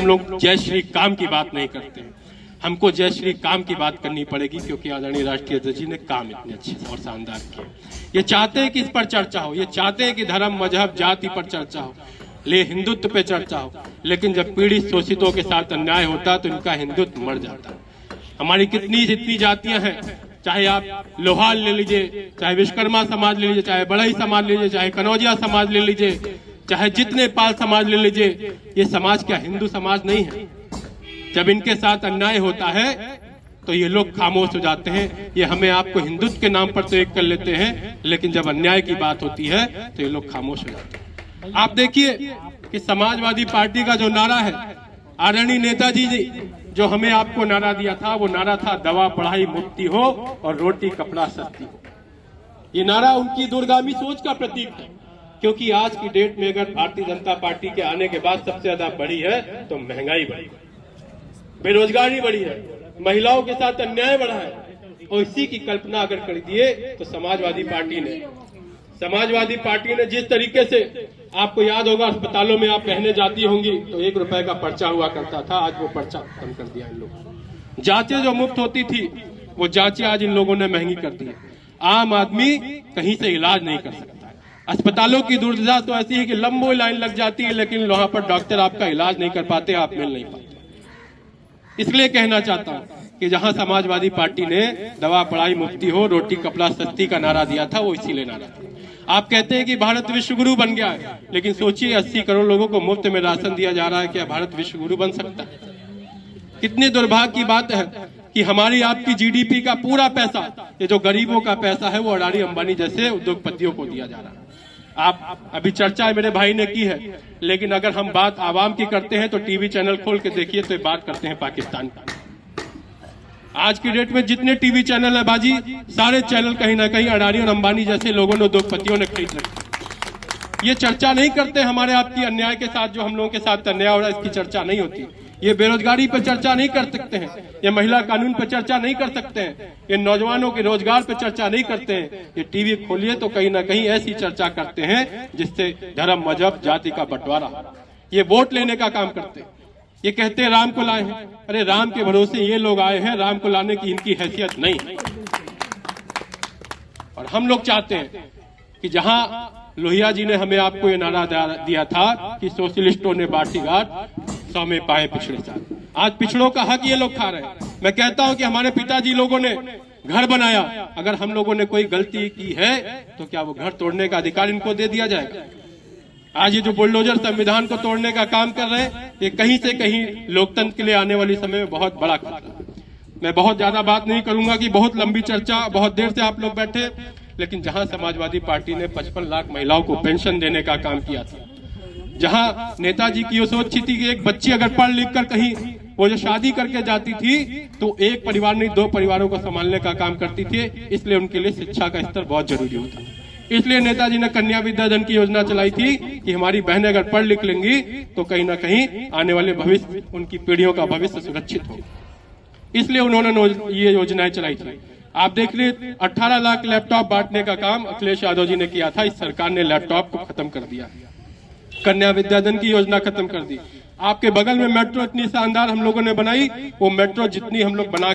हम लोग जय श्री काम की बात नहीं करते हैं। हमको जय श्री काम की बात करनी पड़ेगी, क्योंकि आदरणीय राष्ट्रीय अध्यक्ष जी ने काम इतने अच्छे और शानदार किए। ये चाहते हैं कि इस पर चर्चा हो, ये चाहते हैं कि धर्म मजहब जाति पर चर्चा हो, ले हिंदुत्व पे चर्चा हो, लेकिन जब पीड़ित शोषितों के साथ अन्याय होता है तो इनका हिंदुत्व मर जाता है। हमारी कितनी जितनी जातियां हैं, चाहे आप लोहार ले लीजिए, चाहे विश्वकर्मा समाज ले लीजिए, चाहे बढ़ई समाज ले लीजिए, चाहे कनौजिया समाज ले लीजिए, चाहे जितने पाल समाज ले लीजिए, ये समाज क्या हिंदू समाज नहीं है? जब इनके साथ अन्याय होता है तो ये लोग खामोश हो जाते हैं। ये हमें आपको हिंदुत्व के नाम पर तो एक कर लेते हैं, लेकिन जब अन्याय की बात होती है तो ये लोग खामोश हो जाते हैं। आप देखिए कि समाजवादी पार्टी का जो नारा है, आदरणीय नेताजी जी जो हमें आपको नारा दिया था, वो नारा था दवा पढ़ाई मुक्ति हो और रोटी कपड़ा सस्ती हो। ये नारा उनकी दूरगामी सोच का प्रतीक है, क्योंकि आज की डेट में अगर भारतीय जनता पार्टी के आने के बाद सबसे ज्यादा बढ़ी है तो महंगाई बढ़ी, बेरोजगारी बढ़ी है, महिलाओं के साथ अन्याय बढ़ा है। और इसी की कल्पना अगर कर दिए तो समाजवादी पार्टी ने जिस तरीके से, आपको याद होगा अस्पतालों में आप रहने जाती होंगी तो 1 रुपए का पर्चा हुआ करता था, आज वो पर्चा खत्म कर दिया इन लोगों ने। जांचें जो मुफ्त होती थी वो जांचें आज इन लोगों ने महंगी कर दी है। आम आदमी कहीं से इलाज नहीं कर सकता है। अस्पतालों की दुर्दशा तो ऐसी है कि लंबी लाइन लग जाती है, लेकिन वहां पर डॉक्टर आपका इलाज नहीं कर पाते, आप मिल नहीं पाते। इसलिए कहना चाहता हूं कि जहां समाजवादी पार्टी ने दवा पढ़ाई मुफ्ती हो रोटी कपड़ा सस्ती का नारा दिया था, वो इसीलिए नारा था। आप कहते हैं कि भारत विश्वगुरु बन गया है, लेकिन सोचिए 80 करोड़ लोगों को मुफ्त में राशन दिया जा रहा है, क्या भारत विश्वगुरु बन सकता है? कितनी दुर्भाग्य की बात है कि हमारी आपकी जीडीपी का पूरा पैसा, ये जो गरीबों का पैसा है, वो अडानी अंबानी जैसे उद्योगपतियों को दिया जा रहा है। आप अभी चर्चा मेरे भाई ने की है, लेकिन अगर हम बात आवाम की करते हैं तो टीवी चैनल खोल के देखिए तो बात करते हैं पाकिस्तान की। आज की डेट में जितने टीवी चैनल है बाजी, सारे चैनल कहीं ना कहीं अडानी और अंबानी जैसे लोगों ने, उद्योगपतियों ने खरीद रखे। ये चर्चा नहीं करते हमारे आपकी अन्याय के साथ, जो हम लोगों के साथ अन्याय हो रहा है, इसकी चर्चा नहीं होती। ये बेरोजगारी पर चर्चा नहीं कर सकते हैं, ये महिला कानून पर चर्चा नहीं कर सकते हैं, ये नौजवानों के रोजगार पर चर्चा नहीं करते हैं। ये टीवी खोलिए तो कहीं ना कहीं ऐसी चर्चा करते हैं जिससे धर्म मजहब जाति का बंटवारा। ये वोट लेने का काम करते हैं। ये कहते हैं राम को लाए हैं, अरे राम के भरोसे ये लोग आए हैं, राम को लाने की इनकी हैसियत नहीं है। और हम लोग चाहते हैं कि जहां लोहिया जी ने हमें आपको ये नारा दिया था कि सोशलिस्टों ने बाटी घाट 100 में पाए पिछड़े साल, आज पिछड़ों का हक ये लोग खा रहे हैं। मैं कहता हूं कि हमारे पिताजी लोगों ने घर बनाया, अगर हम लोगों ने कोई गलती की है तो क्या वो घर तोड़ने का अधिकार इनको दे दिया जाएगा? आज ये जो बुलडोजर संविधान को तोड़ने का काम कर रहे हैं, ये कहीं से कहीं लोकतंत्र के लिए आने वाली समय में बहुत बड़ा खतरा है। मैं बहुत ज्यादा बात नहीं करूंगा कि बहुत लंबी चर्चा, बहुत देर से आप लोग बैठे, लेकिन जहां समाजवादी पार्टी ने 55 लाख महिलाओं को पेंशन देने का काम किया था, जहां नेताजी की ये सोच थी कि एक बच्ची अगर पढ़ लिख कर कहीं वो जो शादी करके जाती थी तो एक परिवार नहीं 2 परिवारों को संभालने का काम करती थी, इसलिए उनके लिए शिक्षा का स्तर बहुत जरूरी होता है। इसलिए नेताजी ने कन्या विद्याधन की योजना चलाई थी कि हमारी बहनें अगर पढ़ लिख लेंगी तो कहीं ना कहीं आने वाले भविष्य, उनकी पीढ़ियों का भविष्य सुरक्षित हो। इसलिए उन्होंने ये योजनाएं चलाई थी। आप देख लीजिए 18 लाख लैपटॉप बांटने का काम अखिलेश यादव जी ने किया था, इस सरकार ने लैपटॉप को खत्म कर दिया, कन्या विद्याधन की योजना खत्म कर दी। आपके बगल में मेट्रो इतनी शानदार हम लोगों ने बनाई, वो मेट्रो जितनी हम लोग बना